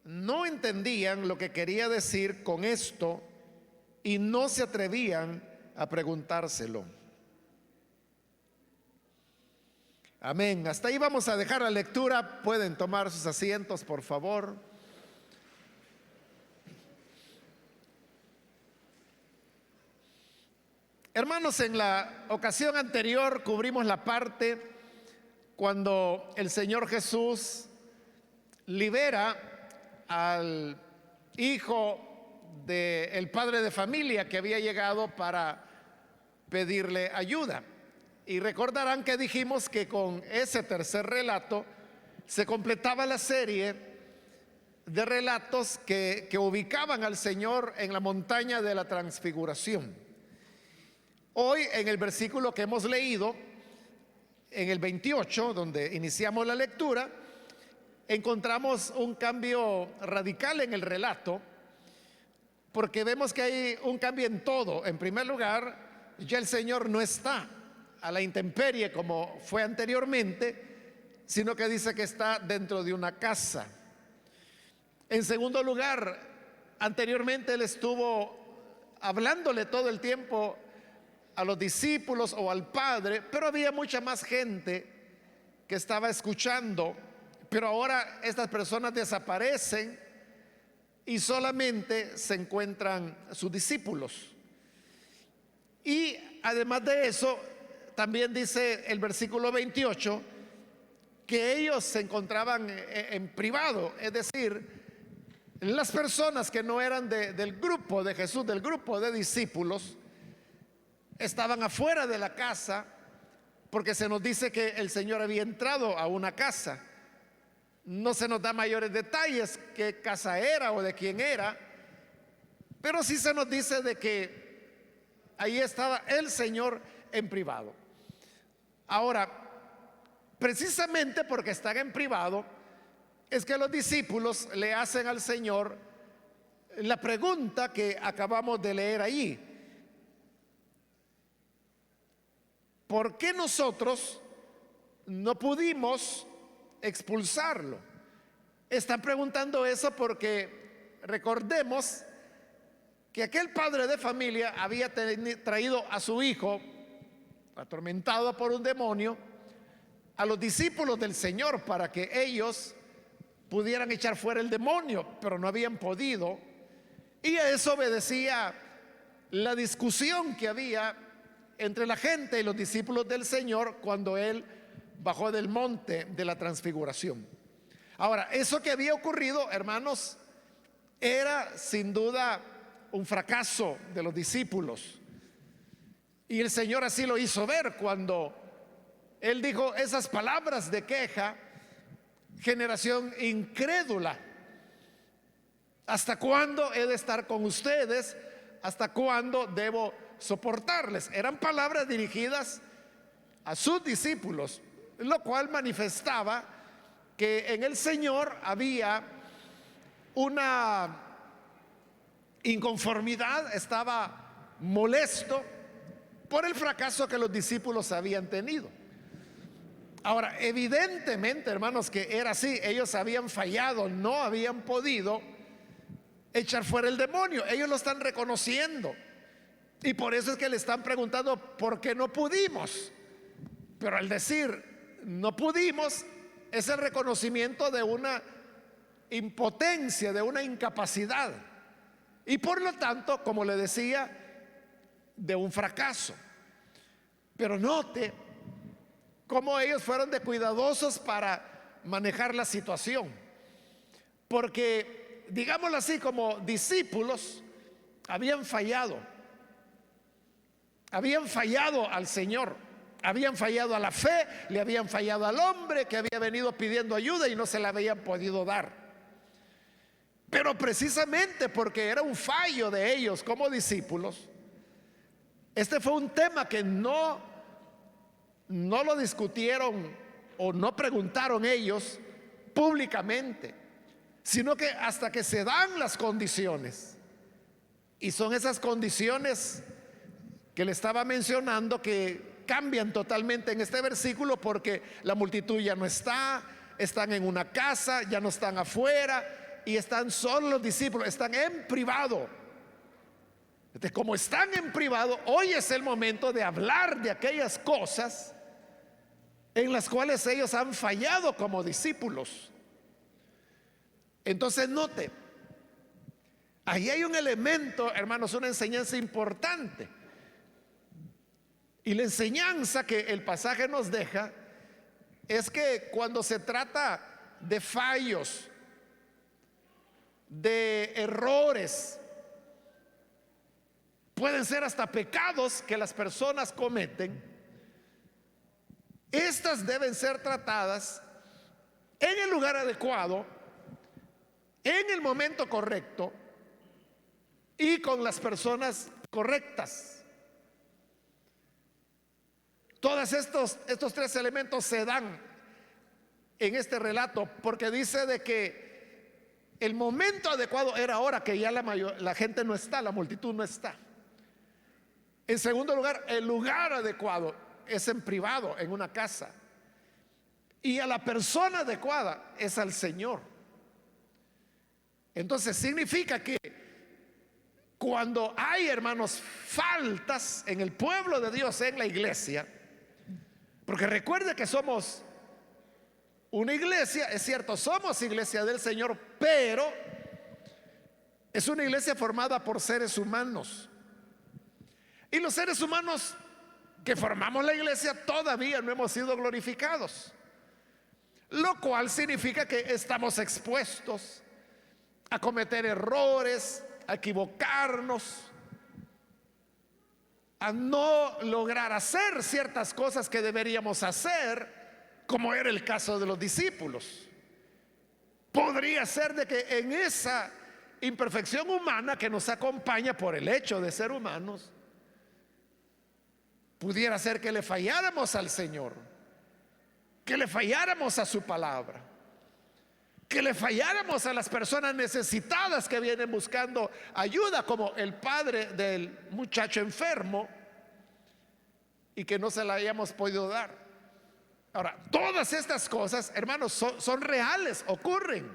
no entendían lo que quería decir con esto y no se atrevían a preguntárselo. Amén. Hasta ahí vamos a dejar la lectura. Pueden tomar sus asientos, por favor. Hermanos, en la ocasión anterior cubrimos la parte cuando el Señor Jesús libera al hijo del padre de familia que había llegado para pedirle ayuda. Y recordarán que dijimos que con ese tercer relato se completaba la serie de relatos que ubicaban al Señor en la montaña de la transfiguración. Hoy, en el versículo que hemos leído, en el 28, donde iniciamos la lectura, encontramos un cambio radical en el relato, porque vemos que hay un cambio en todo. En primer lugar, ya el Señor no está a la intemperie como fue anteriormente, sino que dice que está dentro de una casa. En segundo lugar, anteriormente Él estuvo hablándole todo el tiempo a los discípulos o al Padre, pero había mucha más gente que estaba escuchando. Pero ahora estas personas desaparecen y solamente se encuentran sus discípulos. Y además de eso, también dice el versículo 28 que ellos se encontraban en privado, es decir, las personas que no eran del grupo de Jesús, del grupo de discípulos, estaban afuera de la casa, porque se nos dice que el Señor había entrado a una casa. No se nos da mayores detalles qué casa era o de quién era, pero sí se nos dice de que ahí estaba el Señor en privado. Ahora, precisamente porque están en privado, es que los discípulos le hacen al Señor la pregunta que acabamos de leer allí. ¿Por qué nosotros no pudimos expulsarlo? Están preguntando eso porque recordemos que aquel padre de familia había traído a su hijo, atormentado por un demonio, a los discípulos del Señor para que ellos pudieran echar fuera el demonio, pero no habían podido. Y a eso obedecía la discusión que había entre la gente y los discípulos del Señor cuando Él bajó del monte de la transfiguración. Ahora, eso que había ocurrido, hermanos, era sin duda un fracaso de los discípulos. Y el Señor así lo hizo ver cuando Él dijo esas palabras de queja: generación incrédula, ¿hasta cuándo he de estar con ustedes? ¿Hasta cuándo debo soportarles? Eran palabras dirigidas a sus discípulos, lo cual manifestaba que en el Señor había una inconformidad, estaba molesto por el fracaso que los discípulos habían tenido. Ahora, evidentemente, hermanos, que era así. Ellos habían fallado, no habían podido echar fuera el demonio. Ellos lo están reconociendo. Y por eso es que le están preguntando por qué no pudimos. Pero al decir no pudimos, es el reconocimiento de una impotencia, de una incapacidad. Y por lo tanto, como le decía, de un fracaso. Pero note cómo ellos fueron de cuidadosos para manejar la situación. Porque, digámoslo así, como discípulos, habían fallado. Habían fallado al Señor, habían fallado a la fe, le habían fallado al hombre que había venido pidiendo ayuda y no se la habían podido dar. Pero precisamente porque era un fallo de ellos como discípulos, este fue un tema que no lo discutieron o no preguntaron ellos públicamente, sino que hasta que se dan las condiciones. Y son esas condiciones que le estaba mencionando que cambian totalmente en este versículo, porque la multitud ya no está, están en una casa, ya no están afuera y están solo los discípulos, están en privado. Entonces, como están en privado, hoy es el momento de hablar de aquellas cosas en las cuales ellos han fallado como discípulos. Entonces note, ahí hay un elemento, hermanos, una enseñanza importante. Y la enseñanza que el pasaje nos deja es que cuando se trata de fallos, de errores, pueden ser hasta pecados que las personas cometen, estas deben ser tratadas en el lugar adecuado, en el momento correcto y con las personas correctas. Todos estos tres elementos se dan en este relato porque dice de que el momento adecuado era ahora que ya la gente no está, la multitud no está. En segundo lugar, el lugar adecuado es en privado, en una casa. Y a la persona adecuada es al Señor. Entonces significa que cuando hay, hermanos, faltas en el pueblo de Dios, en la iglesia, porque recuerde que somos una iglesia, es cierto, somos iglesia del Señor, pero es una iglesia formada por seres humanos. Y los seres humanos que formamos la iglesia todavía no hemos sido glorificados, lo cual significa que estamos expuestos a cometer errores, a equivocarnos, a no lograr hacer ciertas cosas que deberíamos hacer, como era el caso de los discípulos. Podría ser de que en esa imperfección humana que nos acompaña por el hecho de ser humanos, pudiera ser que le falláramos al Señor, que le falláramos a su palabra, que le falláramos a las personas necesitadas que vienen buscando ayuda, como el padre del muchacho enfermo, y que no se la hayamos podido dar. Ahora, todas estas cosas, hermanos, son reales, ocurren.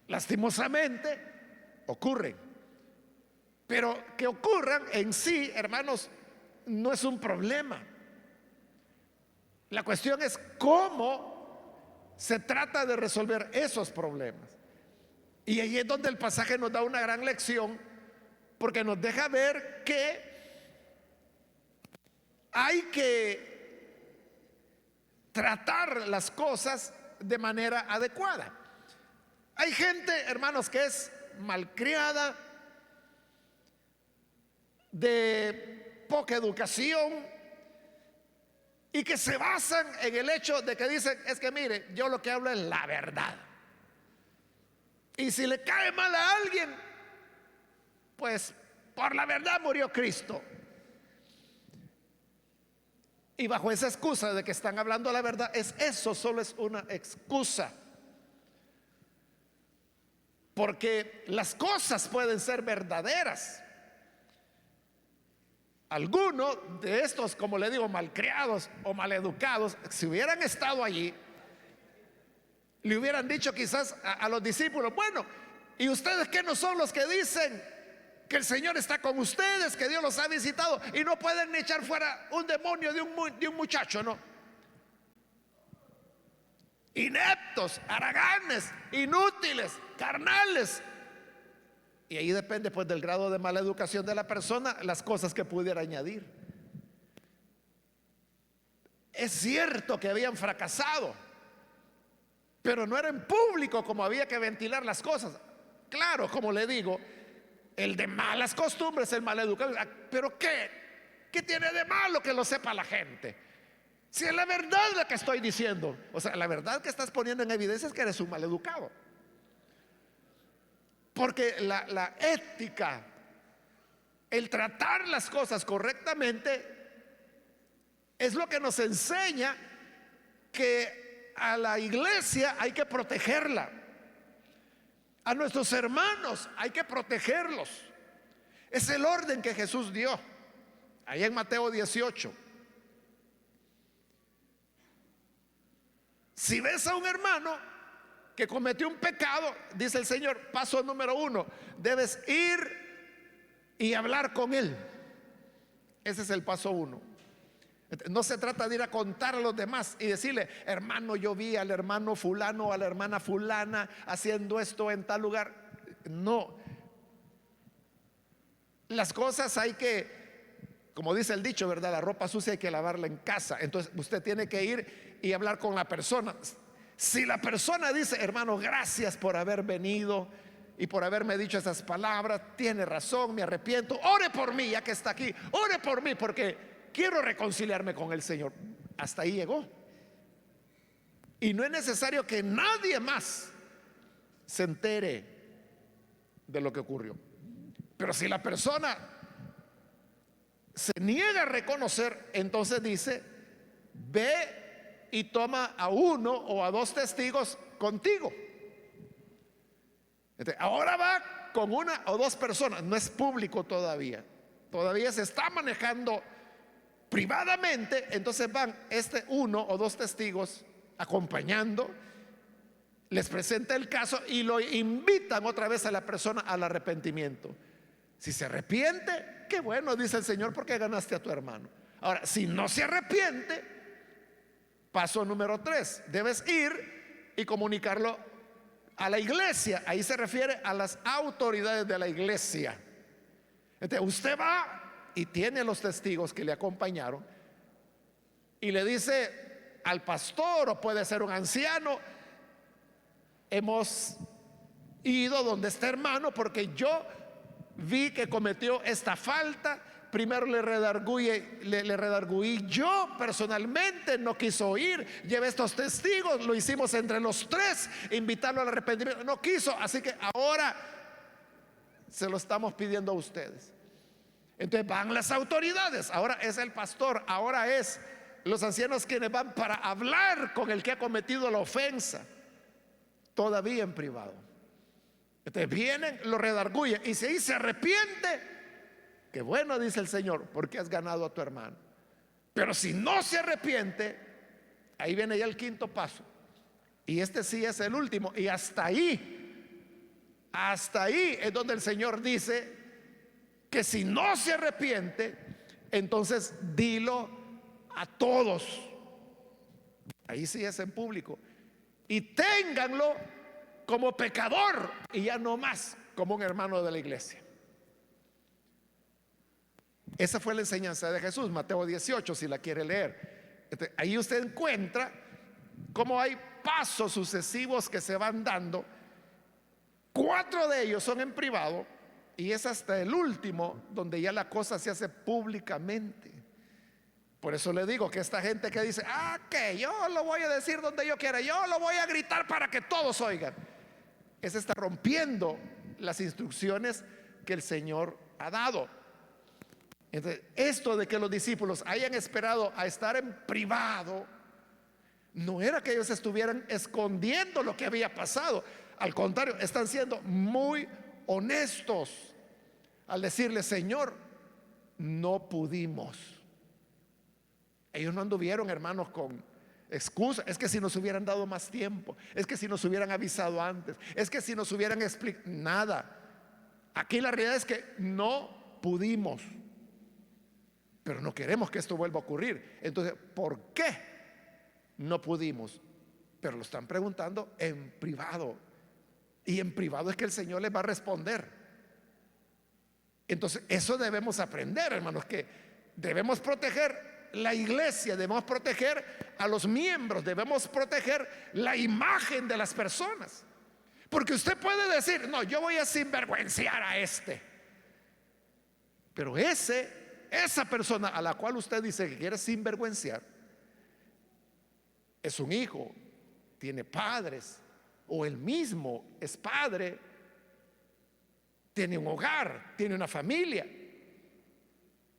Lastimosamente, ocurren. Pero que ocurran en sí, hermanos, no es un problema. La cuestión es cómo se trata de resolver esos problemas. Y ahí es donde el pasaje nos da una gran lección, porque nos deja ver que hay que tratar las cosas de manera adecuada. Hay gente, hermanos, que es malcriada, de poca educación, y que se basan en el hecho de que dicen, es que mire, yo lo que hablo es la verdad, y si le cae mal a alguien, pues por la verdad murió Cristo. Y bajo esa excusa de que están hablando la verdad, eso solo es una excusa, porque las cosas pueden ser verdaderas. Algunos de estos, como le digo, malcriados o maleducados, si hubieran estado allí, le hubieran dicho quizás a los discípulos, bueno, ¿y ustedes qué no son los que dicen que el Señor está con ustedes, que Dios los ha visitado y no pueden echar fuera un demonio de un muchacho? No. Ineptos, haraganes, inútiles, carnales. Y ahí depende pues del grado de mala educación de la persona, las cosas que pudiera añadir. Es cierto que habían fracasado, pero no era en público como había que ventilar las cosas. Claro, como le digo, el de malas costumbres, el mal educado. Pero ¿qué tiene de malo que lo sepa la gente? Si es la verdad lo que estoy diciendo. O sea, la verdad que estás poniendo en evidencia es que eres un mal educado. Porque la ética, el tratar las cosas correctamente, es lo que nos enseña que a la iglesia hay que protegerla, a nuestros hermanos hay que protegerlos. Es el orden que Jesús dio allá en Mateo 18. Si ves a un hermano que cometió un pecado, dice el Señor, paso número uno, debes ir y hablar con él. Ese es el paso uno. No se trata de ir a contar a los demás y decirle, hermano, yo vi al hermano fulano o a la hermana fulana haciendo esto en tal lugar. No. Las cosas hay que, como dice el dicho, ¿verdad? La ropa sucia hay que lavarla en casa. Entonces usted tiene que ir y hablar con la persona. Si la persona dice, hermano, gracias por haber venido y por haberme dicho esas palabras, tiene razón, me arrepiento, ore por mí ya que está aquí, ore por mí porque quiero reconciliarme con el Señor. Hasta ahí llegó. Y no es necesario que nadie más se entere de lo que ocurrió. Pero si la persona se niega a reconocer, entonces dice, ve y toma a uno o a dos testigos contigo. Entonces, ahora va con una o dos personas, no es público todavía. Todavía se está manejando privadamente. Entonces van uno o dos testigos acompañando, les presenta el caso y lo invitan otra vez a la persona al arrepentimiento. Si se arrepiente, qué bueno, dice el Señor, porque ganaste a tu hermano. Ahora, si no se arrepiente, paso número 3, debes ir y comunicarlo a la iglesia. Ahí se refiere a las autoridades de la iglesia. Entonces usted va y tiene los testigos que le acompañaron y le dice al pastor, o puede ser un anciano, hemos ido donde está hermano porque yo vi que cometió esta falta. Primero le redarguí yo personalmente, no quiso oír, llevé estos testigos, lo hicimos entre los tres, invitarlo al arrepentimiento, no quiso, así que ahora se lo estamos pidiendo a ustedes. Entonces van las autoridades, ahora es el pastor, ahora es los ancianos quienes van para hablar con el que ha cometido la ofensa, todavía en privado. Entonces vienen, lo redarguyen y si ahí se arrepiente, qué bueno, dice el Señor, porque has ganado a tu hermano. Pero si no se arrepiente, ahí viene ya el quinto paso. Y este sí es el último. Y hasta ahí es donde el Señor dice que si no se arrepiente, entonces dilo a todos. Ahí sí es en público. Y ténganlo como pecador y ya no más como un hermano de la iglesia. Esa fue la enseñanza de Jesús, Mateo 18, si la quiere leer. Ahí usted encuentra cómo hay pasos sucesivos que se van dando. 4 de ellos son en privado y es hasta el último donde ya la cosa se hace públicamente. Por eso le digo que esta gente que dice, que yo lo voy a decir donde yo quiera, yo lo voy a gritar para que todos oigan, ese está rompiendo las instrucciones que el Señor ha dado. Entonces, esto de que los discípulos hayan esperado a estar en privado, no era que ellos estuvieran escondiendo lo que había pasado. Al contrario, están siendo muy honestos al decirle, Señor, no pudimos. Ellos no anduvieron, hermanos, con excusa. Es que si nos hubieran dado más tiempo, es que si nos hubieran avisado antes, es que si nos hubieran explicado, nada. Aquí la realidad es que no pudimos, pero no queremos que esto vuelva a ocurrir. Entonces, ¿por qué no pudimos? Pero lo están preguntando en privado, y en privado es que el Señor les va a responder. Entonces eso debemos aprender, hermanos, que debemos proteger la iglesia, debemos proteger a los miembros, debemos proteger la imagen de las personas. Porque usted puede decir, no, yo voy a sinvergüenciar a pero esa persona a la cual usted dice que quiere sinvergüenciar es un hijo, tiene padres, o él mismo es padre, tiene un hogar, tiene una familia,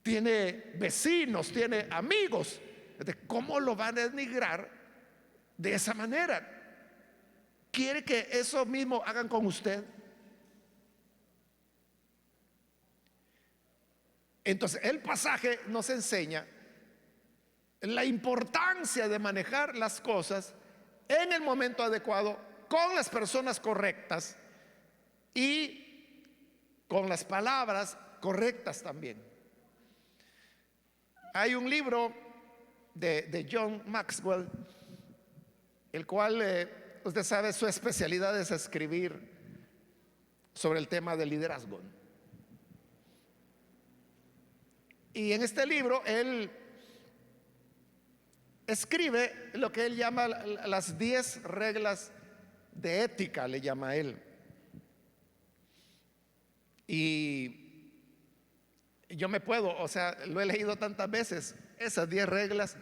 tiene vecinos, tiene amigos. ¿Cómo lo van a denigrar de esa manera? ¿Quiere que eso mismo hagan con usted? Entonces el pasaje nos enseña la importancia de manejar las cosas en el momento adecuado, con las personas correctas y con las palabras correctas también. Hay un libro de John Maxwell, el cual usted sabe, su especialidad es escribir sobre el tema del liderazgo. Y en este libro él escribe lo que él llama las 10 reglas de ética, le llama él. Y yo me puedo, o sea, lo he leído tantas veces, esas 10 reglas,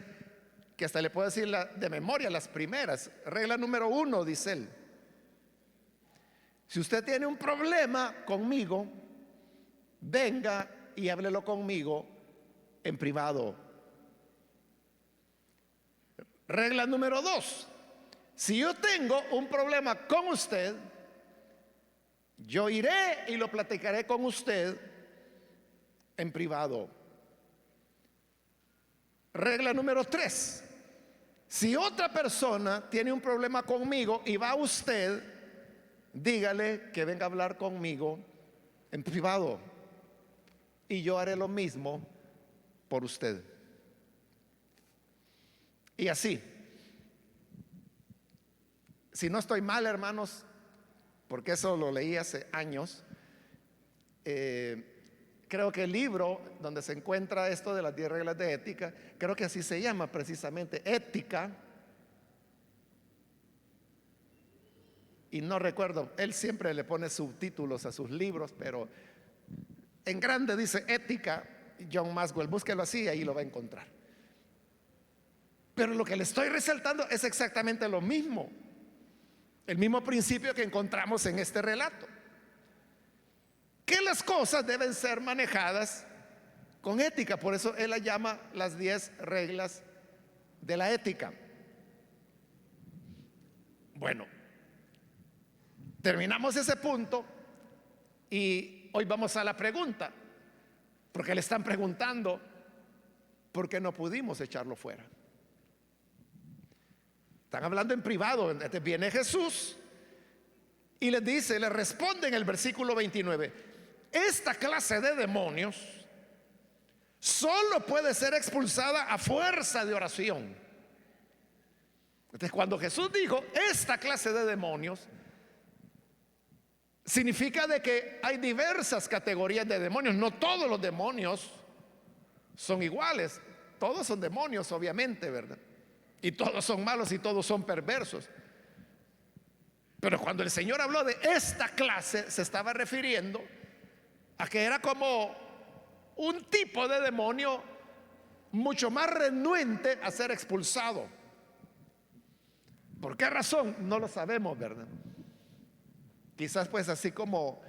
que hasta le puedo decir de memoria las primeras. Regla número 1, dice él: si usted tiene un problema conmigo, venga y háblelo conmigo en privado. Regla número 2: si yo tengo un problema con usted, yo iré y lo platicaré con usted en privado. Regla número 3: si otra persona tiene un problema conmigo y va a usted, dígale que venga a hablar conmigo en privado y yo haré lo mismo por usted. Y así, si no estoy mal, hermanos, porque eso lo leí hace años, creo que el libro donde se encuentra esto de las 10 reglas de ética, creo que así se llama precisamente, Ética. Y no recuerdo, él siempre le pone subtítulos a sus libros, pero en grande dice Ética, John Maxwell. Búsquelo así y ahí lo va a encontrar. Pero lo que le estoy resaltando es exactamente lo mismo, el mismo principio que encontramos en este relato, que las cosas deben ser manejadas con ética. Por eso él la llama las 10 reglas de la ética. Bueno, terminamos ese punto y hoy vamos a la pregunta, porque le están preguntando por qué no pudimos echarlo fuera. Están hablando en privado. Viene Jesús y les dice, le responde en el versículo 29: esta clase de demonios solo puede ser expulsada a fuerza de oración. Entonces, cuando Jesús dijo esta clase de demonios, significa de que hay diversas categorías de demonios. No todos los demonios son iguales. Todos son demonios, obviamente, ¿verdad? Y todos son malos y todos son perversos. Pero cuando el Señor habló de esta clase, se estaba refiriendo a que era como un tipo de demonio mucho más renuente a ser expulsado. ¿Por qué razón? No lo sabemos, ¿verdad? Quizás pues así como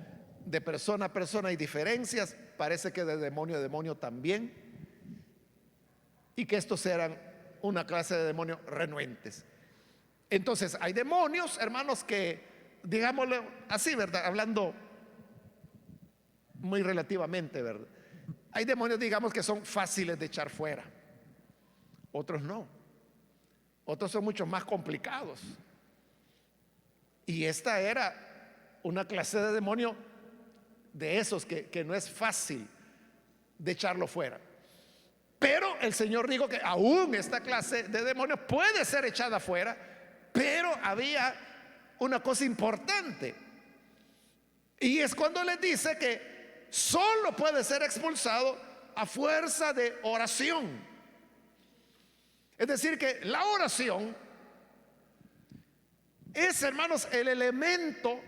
de persona a persona hay diferencias, parece que de demonio a demonio también, y que estos eran una clase de demonios renuentes. Entonces hay demonios, hermanos, que, digámoslo así, ¿verdad? Hablando muy relativamente, ¿verdad? Hay demonios, digamos, que son fáciles de echar fuera. Otros no. Otros son mucho más complicados. Y esta era una clase de demonio de esos que no es fácil de echarlo fuera. Pero el Señor dijo que aún esta clase de demonios puede ser echada fuera, pero había una cosa importante, y es cuando les dice que solo puede ser expulsado a fuerza de oración. Es decir, que la oración es, hermanos, el elemento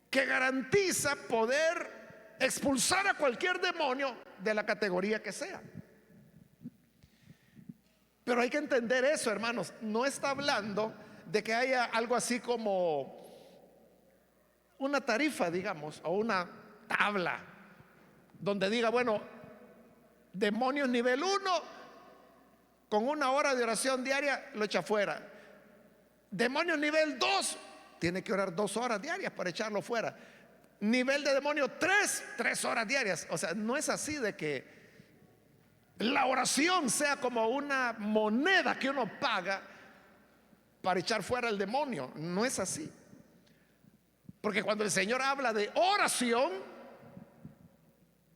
que garantiza poder expulsar a cualquier demonio de la categoría que sea. Pero hay que entender eso, hermanos. No está hablando de que haya algo así como una tarifa, digamos, o una tabla donde diga, bueno, demonios nivel 1 con 1 hora de oración diaria lo echa fuera. Demonios nivel 2 tiene que orar 2 horas diarias para echarlo fuera. Nivel de demonio 3 horas diarias. O sea, no es así de que la oración sea como una moneda que uno paga para echar fuera el demonio. No es así. Porque cuando el Señor habla de oración,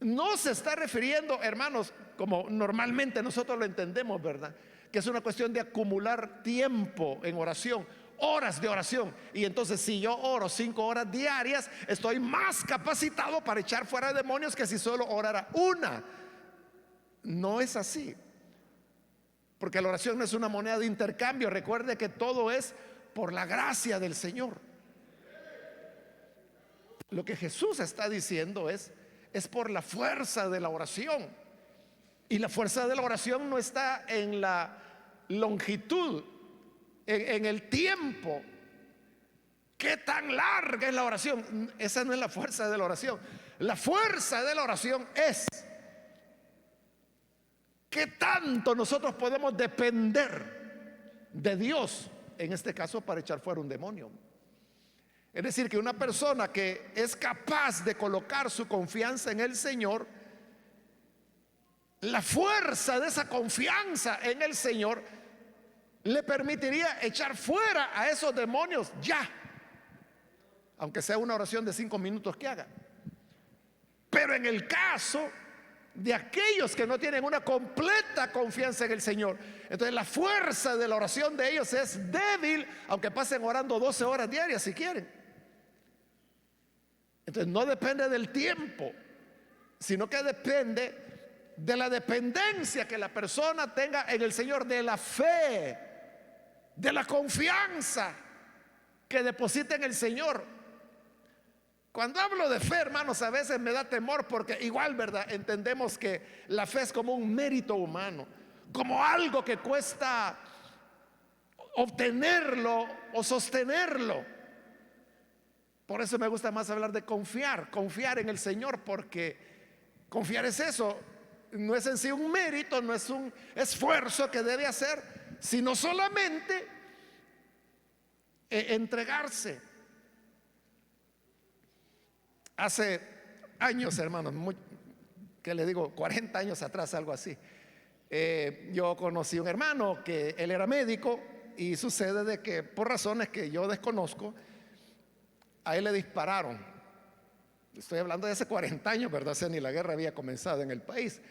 no se está refiriendo, hermanos, como normalmente nosotros lo entendemos, ¿verdad? Que es una cuestión de acumular tiempo en oración, horas de oración. Y entonces si yo oro 5 horas diarias, estoy más capacitado para echar fuera demonios que si solo orara una. No es así. Porque la oración no es una moneda de intercambio. Recuerde que todo es por la gracia del Señor. Lo que Jesús está diciendo es por la fuerza de la oración. Y la fuerza de la oración no está en la longitud, en el tiempo. ¿Qué tan larga es la oración? Esa no es la fuerza de la oración. La fuerza de la oración es qué tanto nosotros podemos depender de Dios, en este caso para echar fuera un demonio. Es decir, que una persona que es capaz de colocar su confianza en el Señor, la fuerza de esa confianza en el Señor le permitiría echar fuera a esos demonios ya, aunque sea una oración de 5 minutos que haga. Pero en el caso de aquellos que no tienen una completa confianza en el Señor, entonces la fuerza de la oración de ellos es débil, aunque pasen orando 12 horas diarias si quieren. Entonces no depende del tiempo, sino que depende de la dependencia que la persona tenga en el Señor, de la fe, de la confianza que deposita en el Señor. Cuando hablo de fe, hermanos, a veces me da temor porque igual, ¿verdad? Entendemos que la fe es como un mérito humano, como algo que cuesta obtenerlo o sostenerlo. Por eso me gusta más hablar de confiar en el Señor, porque confiar es eso, no es en sí un mérito, no es un esfuerzo que debe hacer, sino solamente entregarse. Hace años, hermanos, que le digo, 40 años atrás, algo así, yo conocí un hermano que él era médico y sucede de que por razones que yo desconozco, a él le dispararon. Estoy hablando de hace 40 años, ¿verdad? O sea, ni la guerra había comenzado en el país.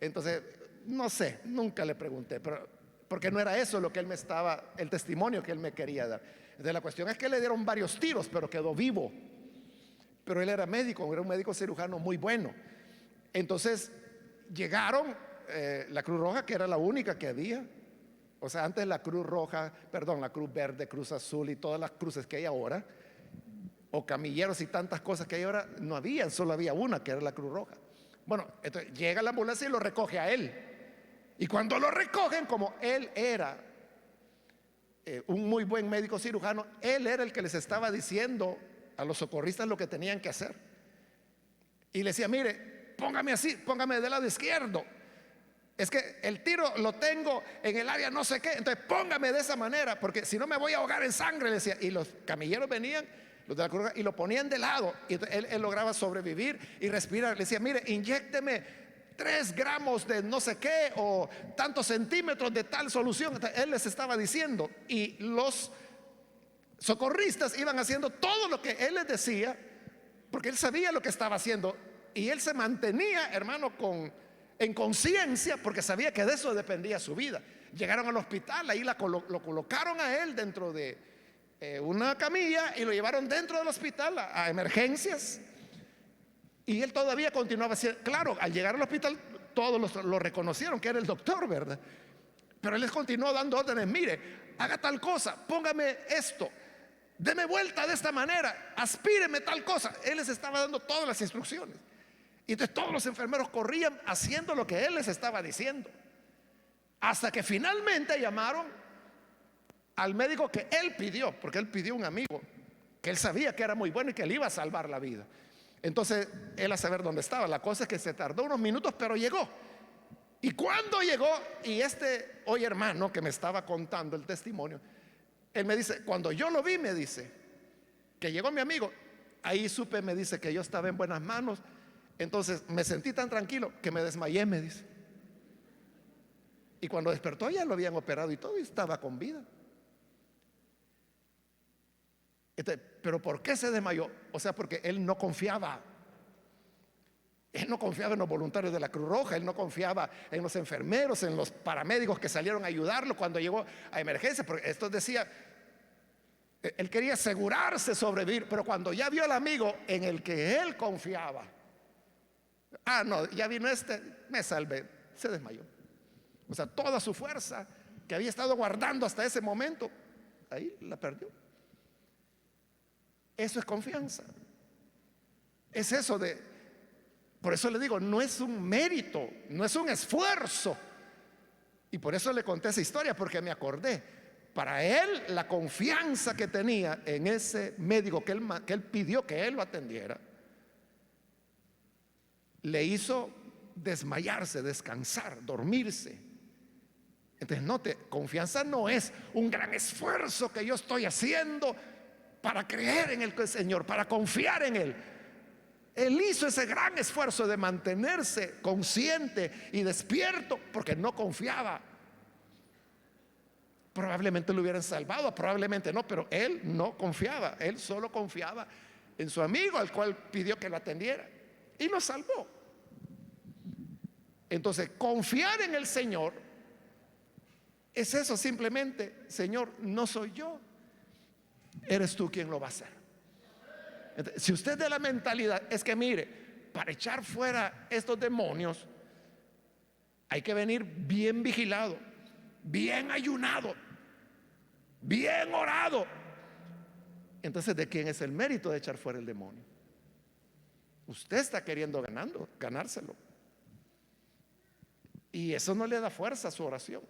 Entonces, no sé, nunca le pregunté, pero porque no era eso lo que él me estaba, el testimonio que él me quería dar. Entonces, la cuestión es que le dieron varios tiros, pero quedó vivo. Pero él era médico, era un médico cirujano muy bueno. Entonces, llegaron la Cruz Roja, que era la única que había. O sea, antes la Cruz Roja, perdón, la Cruz Verde, Cruz Azul y todas las cruces que hay ahora, o camilleros y tantas cosas que hay ahora, no había, solo había una, que era la Cruz Roja. Bueno, entonces llega la ambulancia y lo recoge a él. Y cuando lo recogen, como él era un muy buen médico cirujano, él era el que les estaba diciendo a los socorristas lo que tenían que hacer. Y le decía, mire, póngame así, póngame del lado izquierdo. Es que el tiro lo tengo en el área no sé qué, entonces póngame de esa manera, porque si no me voy a ahogar en sangre, le decía. Y los camilleros venían, los de la Cruz Roja, y lo ponían de lado. Y él lograba sobrevivir y respirar. Le decía, mire, inyécteme 3 gramos de no sé qué o tantos centímetros de tal solución. Entonces, él les estaba diciendo, y los socorristas iban haciendo todo lo que él les decía, porque él sabía lo que estaba haciendo. Y él se mantenía, hermano, en conciencia, porque sabía que de eso dependía su vida. Llegaron al hospital, ahí lo colocaron a él dentro de una camilla y lo llevaron dentro del hospital a emergencias. Y él todavía continuaba haciendo, claro, al llegar al hospital todos lo reconocieron que era el doctor, ¿verdad? Pero él les continuó dando órdenes, mire, haga tal cosa, póngame esto, deme vuelta de esta manera, aspíreme tal cosa. Él les estaba dando todas las instrucciones. Y entonces todos los enfermeros corrían haciendo lo que él les estaba diciendo, hasta que finalmente llamaron al médico que él pidió, porque él pidió un amigo que él sabía que era muy bueno y que le iba a salvar la vida. Entonces él a saber dónde estaba. La cosa es que se tardó unos minutos, pero llegó. Y cuando llegó, y hoy hermano que me estaba contando el testimonio, él me dice, cuando yo lo vi, me dice, que llegó mi amigo, ahí supe, me dice, que yo estaba en buenas manos. Entonces me sentí tan tranquilo que me desmayé, me dice. Y cuando despertó ya lo habían operado y todo, y estaba con vida. Pero ¿por qué se desmayó? O sea, porque él no confiaba. Él no confiaba en los voluntarios de la Cruz Roja, él no confiaba en los enfermeros, en los paramédicos que salieron a ayudarlo cuando llegó a emergencia, porque esto decía, él quería asegurarse sobrevivir, pero cuando ya vio al amigo en el que él confiaba, no, ya vino me salvé, se desmayó. O sea, toda su fuerza que había estado guardando hasta ese momento, ahí la perdió. Eso es confianza. Es eso por eso le digo, no es un mérito, no es un esfuerzo. Y por eso le conté esa historia, porque me acordé. Para él, la confianza que tenía en ese médico que él pidió que él lo atendiera, le hizo desmayarse, descansar, dormirse. Entonces, note, confianza no es un gran esfuerzo que yo estoy haciendo para creer en el Señor, para confiar en Él. Él hizo ese gran esfuerzo de mantenerse consciente y despierto porque no confiaba. Probablemente lo hubieran salvado, probablemente no, pero él no confiaba. Él solo confiaba en su amigo, al cual pidió que lo atendiera, y lo salvó. Entonces, confiar en el Señor es eso, simplemente: Señor, no soy yo, eres tú quien lo va a hacer. Entonces, si usted de la mentalidad es que, mire, para echar fuera estos demonios hay que venir bien vigilado, bien ayunado, bien orado, entonces, ¿de quién es el mérito de echar fuera el demonio? Usted está queriendo ganárselo, y eso no le da fuerza a su oración.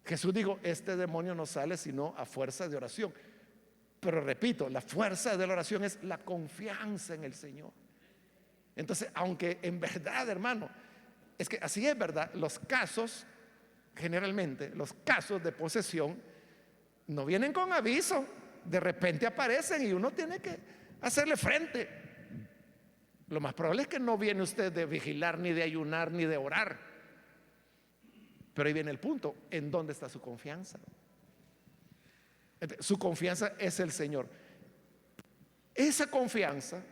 Jesús dijo: este demonio no sale sino a fuerza de oración. Pero repito, la fuerza de la oración es la confianza en el Señor. Entonces, aunque en verdad, hermano, es que así es verdad, los casos, generalmente, los casos de posesión no vienen con aviso, de repente aparecen y uno tiene que hacerle frente. Lo más probable es que no viene usted de vigilar, ni de ayunar, ni de orar. Pero ahí viene el punto: ¿en dónde está su confianza? Su confianza es el Señor. Esa confianza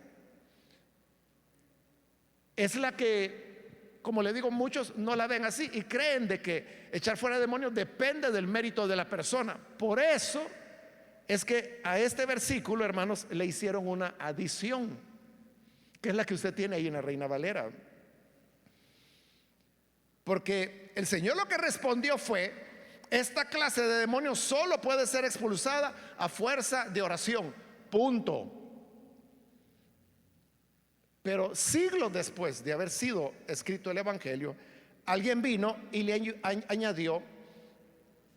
es la que, como le digo, muchos no la ven así y creen de que echar fuera demonios depende del mérito de la persona. Por eso es que a este versículo, hermanos, le hicieron una adición, que es la que usted tiene ahí en la Reina Valera. Porque el Señor lo que respondió fue: esta clase de demonios solo puede ser expulsada a fuerza de oración, punto. Pero siglos después de haber sido escrito el Evangelio, alguien vino y le añadió: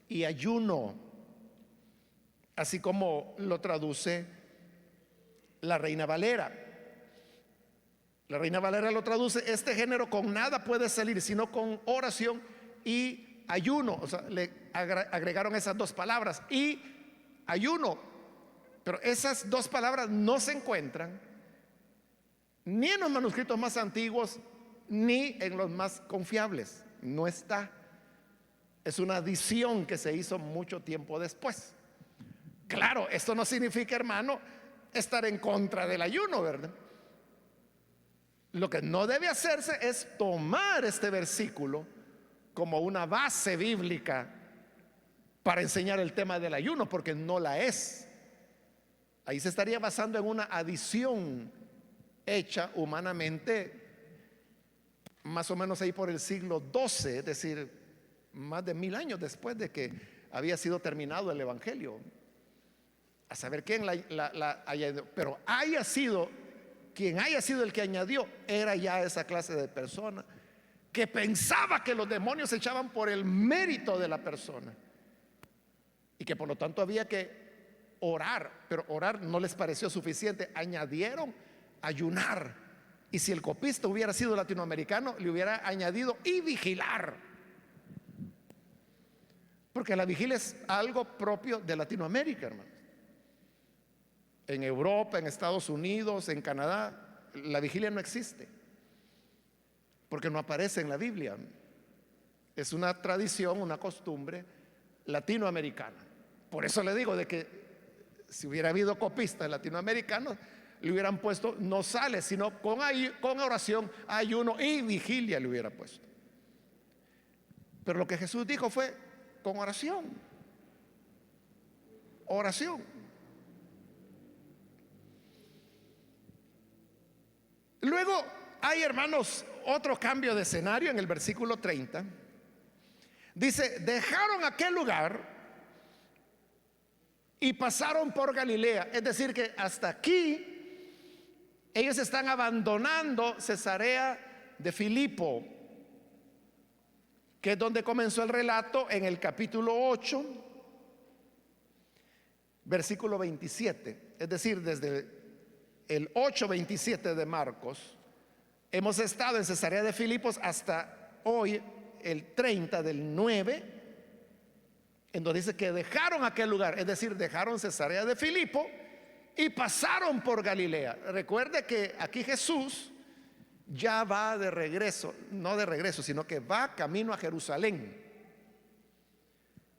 y ayuno, así como lo traduce la Reina Valera. La Reina Valera lo traduce: este género con nada puede salir sino con oración y ayuno. O sea, le agregaron esas dos palabras, y ayuno. Pero esas dos palabras no se encuentran ni en los manuscritos más antiguos ni en los más confiables. No está. Es una adición que se hizo mucho tiempo después. Claro, esto no significa, hermano, estar en contra del ayuno, ¿verdad? Lo que no debe hacerse es tomar este versículo como una base bíblica para enseñar el tema del ayuno, porque no la es. Ahí se estaría basando en una adición hecha humanamente más o menos ahí por el siglo XII, es decir, más de 1000 años después de que había sido terminado el Evangelio. A saber quién la haya, pero haya sido quien haya sido el que añadió, era ya esa clase de persona que pensaba que los demonios se echaban por el mérito de la persona y que por lo tanto había que orar, pero orar no les pareció suficiente, añadieron ayunar, y si el copista hubiera sido latinoamericano le hubiera añadido y vigilar, porque la vigilia es algo propio de Latinoamérica, hermanos. En Europa, en Estados Unidos, en Canadá, la vigilia no existe porque no aparece en la Biblia. Es una tradición, una costumbre latinoamericana. Por eso le digo de que Si hubiera habido copistas latinoamericanos, le hubieran puesto no sale, sino con oración, ayuno y vigilia le hubiera puesto. Pero lo que Jesús dijo fue con oración. Oración. Luego hay, hermanos, otro cambio de escenario en el versículo 30. Dice, dejaron aquel lugar y pasaron por Galilea. Es decir, que hasta aquí ellos están abandonando Cesarea de Filipo, que es donde comenzó el relato en el capítulo 8, versículo 27. Es decir, desde el 8:27 de Marcos hemos estado en Cesarea de Filipos hasta hoy, el 30 del 9, en donde dice que dejaron aquel lugar, es decir, dejaron Cesarea de Filipo y pasaron por Galilea. Recuerde que aquí Jesús ya va de regreso, no de regreso, sino que va camino a Jerusalén.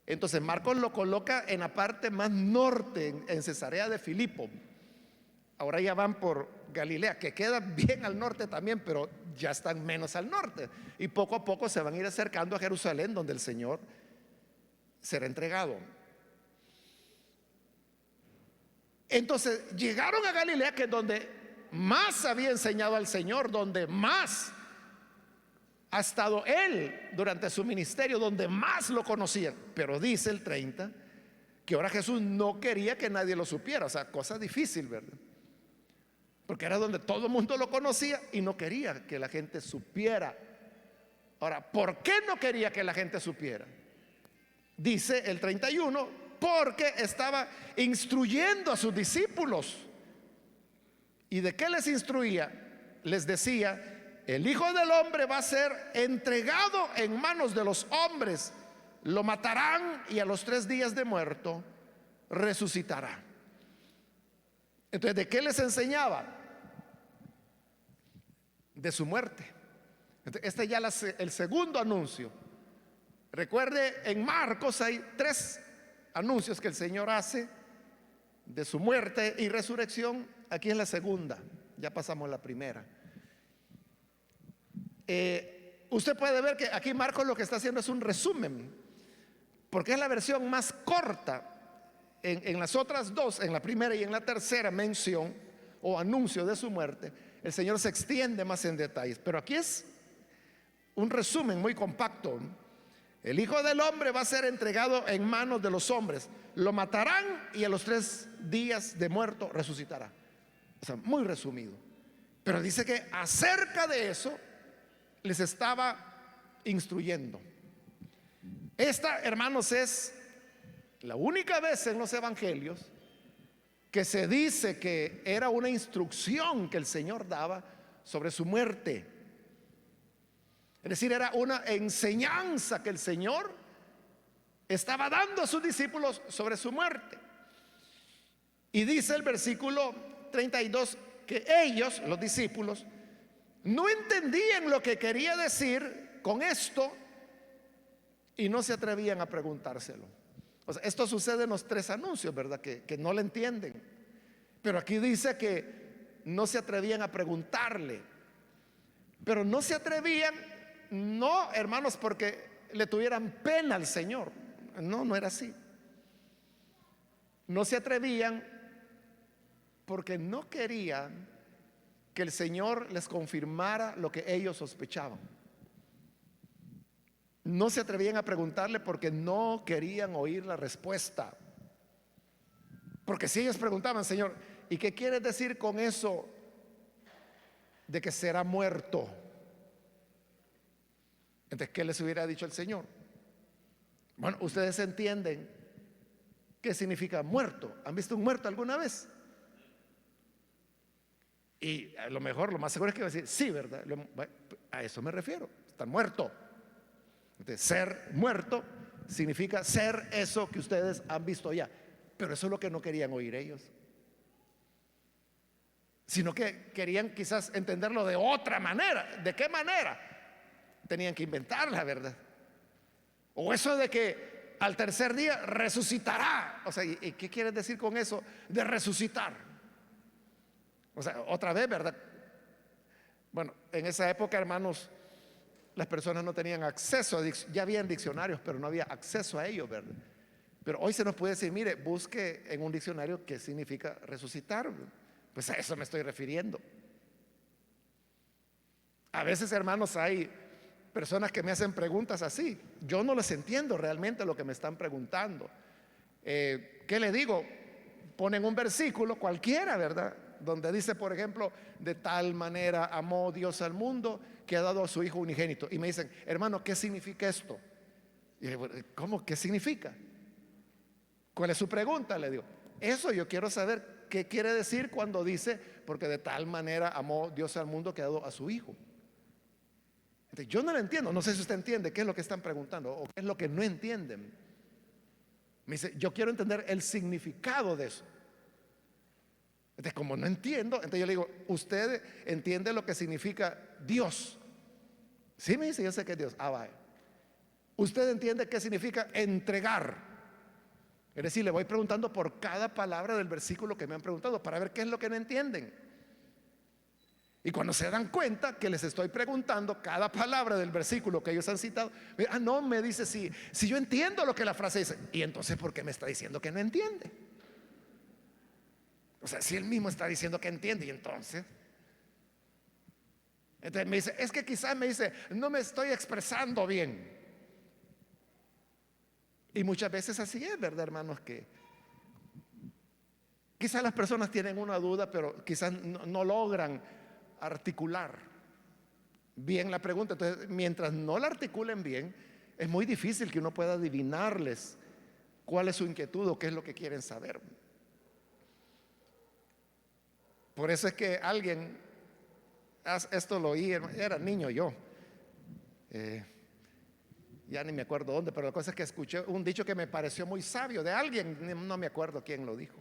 Entonces Marcos lo coloca en la parte más norte, en Cesarea de Filipo. Ahora ya van por Galilea, que queda bien al norte también, pero ya están menos al norte. Y poco a poco se van a ir acercando a Jerusalén, donde el Señor será entregado. Entonces llegaron a Galilea, que es donde más había enseñado al Señor, donde más ha estado Él durante su ministerio, donde más lo conocían. Pero dice el 30 que ahora Jesús no quería que nadie lo supiera. O sea, cosa difícil, ¿verdad? Porque era donde todo el mundo lo conocía y no quería que la gente supiera. Ahora, ¿por qué no quería que la gente supiera? Dice el 31, porque estaba instruyendo a sus discípulos. ¿Y de qué les instruía? Les decía, el Hijo del Hombre va a ser entregado en manos de los hombres, lo matarán y a los 3 días de muerto resucitará. Entonces, ¿de qué les enseñaba? De su muerte. Este ya es el segundo anuncio. Recuerde, en Marcos hay 3 anuncios que el Señor hace de su muerte y resurrección. Aquí es la segunda, ya pasamos la primera. Usted puede ver que aquí Marcos lo que está haciendo es un resumen, porque es la versión más corta. En las otras 2, en la primera y en la tercera mención o anuncio de su muerte, el Señor se extiende más en detalles, pero aquí es un resumen muy compacto. El Hijo del Hombre va a ser entregado en manos de los hombres, lo matarán y a los 3 días de muerto resucitará. O sea, muy resumido. Pero dice que acerca de eso les estaba instruyendo. Esta, hermanos, es la única vez en los evangelios que se dice que era una instrucción que el Señor daba sobre su muerte. Es decir, era una enseñanza que el Señor estaba dando a sus discípulos sobre su muerte. Y dice el versículo 32 que ellos, los discípulos, no entendían lo que quería decir con esto y no se atrevían a preguntárselo. O sea, esto sucede en los 3 anuncios, ¿verdad? Que no le entienden. Pero aquí dice que no se atrevían a preguntarle. Pero no se atrevían, no, hermanos, porque le tuvieran pena al Señor. No, no era así. No se atrevían porque no querían que el Señor les confirmara lo que ellos sospechaban. No se atrevían a preguntarle porque no querían oír la respuesta. Porque si ellos preguntaban, Señor, ¿y qué quieres decir con eso de que será muerto? Entonces, ¿qué les hubiera dicho el Señor? Bueno, ustedes entienden qué significa muerto. ¿Han visto un muerto alguna vez? Y a lo mejor, lo más seguro es que va a decir, sí, ¿verdad? A eso me refiero, está muerto. Entonces, ser muerto significa ser eso que ustedes han visto ya. Pero eso es lo que no querían oír ellos, sino que querían quizás entenderlo de otra manera. ¿De qué manera? Tenían que inventarla, ¿verdad? O eso de que al tercer día resucitará. O sea, ¿y qué quiere decir con eso de resucitar? O sea, otra vez, ¿verdad? Bueno, en esa época, hermanos, las personas no tenían acceso a ya habían diccionarios, pero no había acceso a ellos, ¿verdad? Pero hoy se nos puede decir, mire, busque en un diccionario qué significa resucitar. Pues a eso me estoy refiriendo. A veces, hermanos, hay personas que me hacen preguntas así. Yo no les entiendo realmente lo que me están preguntando. ¿Qué le digo? Ponen un versículo cualquiera, ¿verdad? Donde dice, por ejemplo, de tal manera amó Dios al mundo que ha dado a su Hijo unigénito. Y me dicen, hermano, ¿qué significa esto? Y le digo, ¿cómo? ¿Qué significa? ¿Cuál es su pregunta? Le digo, eso yo quiero saber qué quiere decir cuando dice, porque de tal manera amó Dios al mundo que ha dado a su Hijo. Entonces, yo no lo entiendo, no sé si usted entiende qué es lo que están preguntando o qué es lo que no entienden. Me dice, yo quiero entender el significado de eso. Entonces, como no entiendo, entonces yo le digo, ¿usted entiende lo que significa Dios? Sí, me dice, yo sé que es Dios. Ah, vaya. ¿Usted entiende qué significa entregar? Es decir, le voy preguntando por cada palabra del versículo que me han preguntado para ver qué es lo que no entienden. Y cuando se dan cuenta que les estoy preguntando cada palabra del versículo que ellos han citado, no, me dice, si yo entiendo lo que la frase dice. Y entonces, ¿por qué me está diciendo que no entiende? O sea, si él mismo está diciendo que entiende, y entonces me dice, es que quizás me dice, no me estoy expresando bien. Y muchas veces así es, ¿verdad, hermanos? Que quizás las personas tienen una duda, pero quizás no logran articular bien la pregunta. Entonces, mientras no la articulen bien, es muy difícil que uno pueda adivinarles cuál es su inquietud o qué es lo que quieren saber. Por eso es que alguien, esto lo oí, era niño yo, ya ni me acuerdo dónde, pero la cosa es que escuché un dicho que me pareció muy sabio de alguien, no me acuerdo quién lo dijo.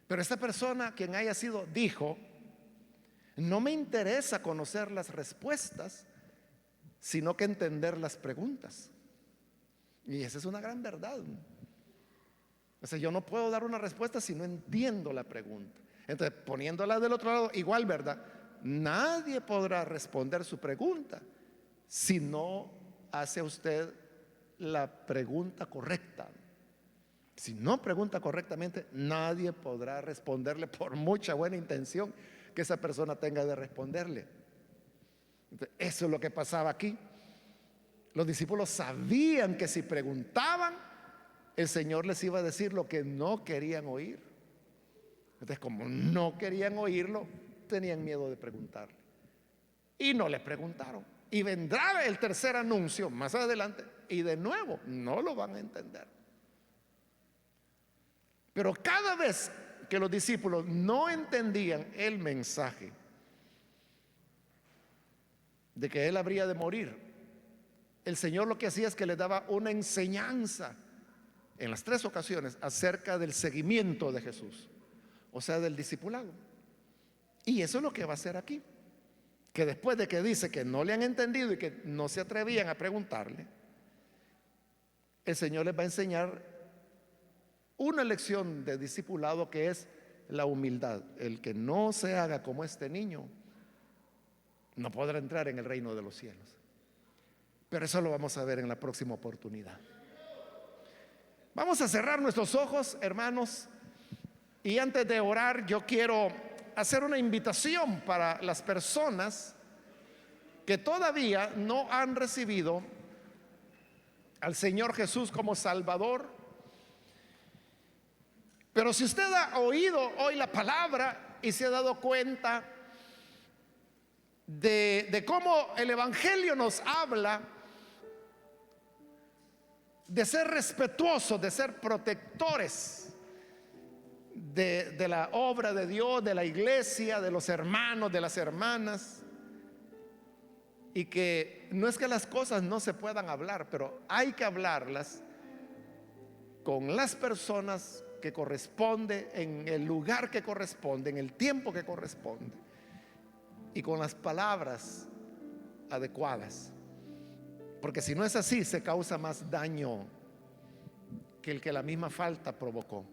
Pero esta persona, quien haya sido, dijo, no me interesa conocer las respuestas, sino que entender las preguntas. Y esa es una gran verdad. O sea, yo no puedo dar una respuesta si no entiendo la pregunta. Entonces, poniéndola del otro lado, igual, ¿verdad? Nadie podrá responder su pregunta si no hace usted la pregunta correcta. Si no pregunta correctamente, nadie podrá responderle por mucha buena intención que esa persona tenga de responderle. Entonces, eso es lo que pasaba aquí. Los discípulos sabían que si preguntaban, el Señor les iba a decir lo que no querían oír. Entonces, como no querían oírlo, tenían miedo de preguntarle. Y no le preguntaron. Y vendrá el tercer anuncio más adelante y de nuevo no lo van a entender. Pero cada vez que los discípulos no entendían el mensaje de que Él habría de morir, el Señor lo que hacía es que les daba una enseñanza en las tres ocasiones acerca del seguimiento de Jesús, o sea, del discipulado. Y eso es lo que va a hacer aquí, que después de que dice que no le han entendido y que no se atrevían a preguntarle, el Señor les va a enseñar una lección de discipulado que es la humildad. El que no se haga como este niño no podrá entrar en el reino de los cielos. Pero eso lo vamos a ver en la próxima oportunidad. Vamos a cerrar nuestros ojos, hermanos, y antes de orar yo quiero hacer una invitación para las personas que todavía no han recibido al Señor Jesús como Salvador. Pero si usted ha oído hoy la palabra y se ha dado cuenta de cómo el Evangelio nos habla de ser respetuosos, de ser protectores de la obra de Dios, de la iglesia, de los hermanos, de las hermanas, y que no es que las cosas no se puedan hablar, pero hay que hablarlas con las personas que corresponde, en el lugar que corresponde, en el tiempo que corresponde, y con las palabras adecuadas. Porque si no es así, se causa más daño que el que la misma falta provocó.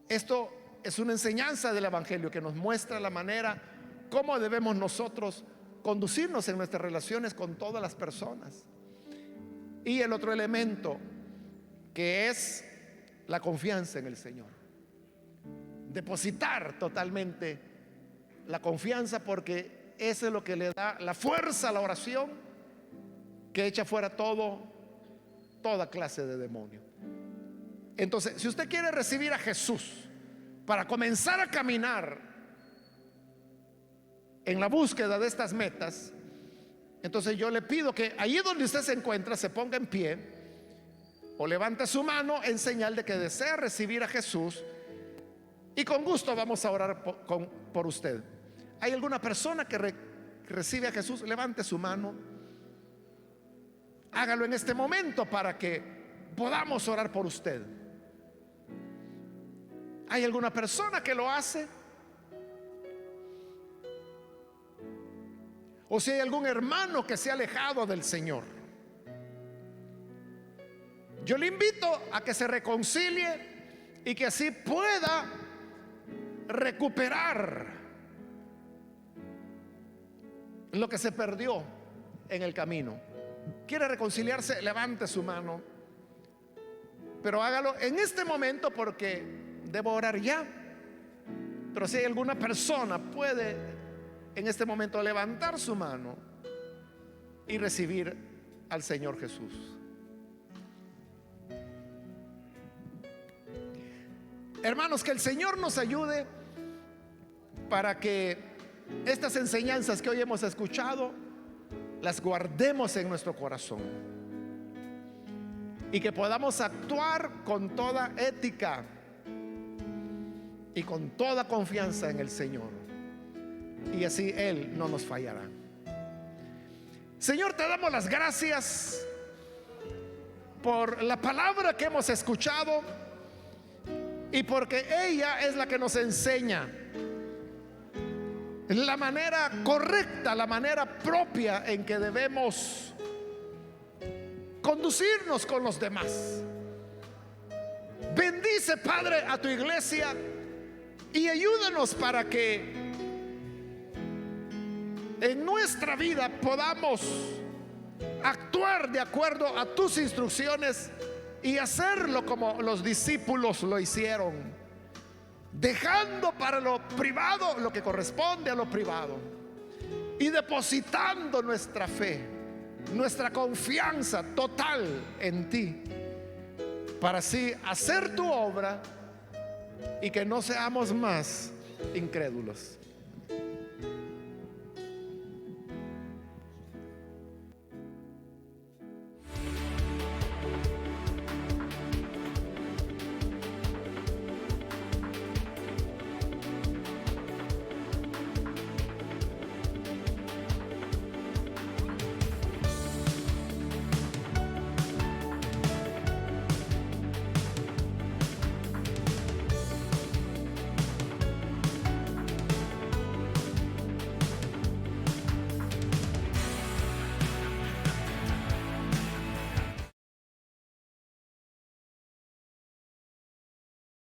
Esto es una enseñanza del Evangelio que nos muestra la manera cómo debemos nosotros conducirnos en nuestras relaciones con todas las personas. Y el otro elemento, que es la confianza en el Señor. Depositar totalmente la confianza, porque eso es lo que le da la fuerza a la oración, que echa fuera toda clase de demonio. Entonces, si usted quiere recibir a Jesús para comenzar a caminar en la búsqueda de estas metas, entonces yo le pido que allí donde usted se encuentra se ponga en pie o levante su mano en señal de que desea recibir a Jesús, y con gusto vamos a orar por usted. ¿Hay alguna persona que recibe a Jesús? Levante su mano. Hágalo en este momento para que podamos orar por usted. ¿Hay alguna persona que lo hace? O si hay algún hermano que se ha alejado del Señor, yo le invito a que se reconcilie y que así pueda recuperar lo que se perdió en el camino. ¿Quiere reconciliarse? Levante su mano, pero hágalo en este momento, porque debo orar ya. Pero si hay alguna persona, puede en este momento levantar su mano y recibir al Señor Jesús. Hermanos, que el Señor nos ayude para que estas enseñanzas que hoy hemos escuchado las guardemos en nuestro corazón, y que podamos actuar con toda ética y con toda confianza en el Señor, y así Él no nos fallará. Señor, te damos las gracias por la palabra que hemos escuchado, y porque ella es la que nos enseña la manera correcta, la manera propia en que debemos conducirnos con los demás. Bendice, Padre, a tu iglesia y ayúdanos para que en nuestra vida podamos actuar de acuerdo a tus instrucciones y hacerlo como los discípulos lo hicieron, dejando para lo privado lo que corresponde a lo privado y depositando nuestra fe, nuestra confianza total en ti, para así hacer tu obra y que no seamos más incrédulos.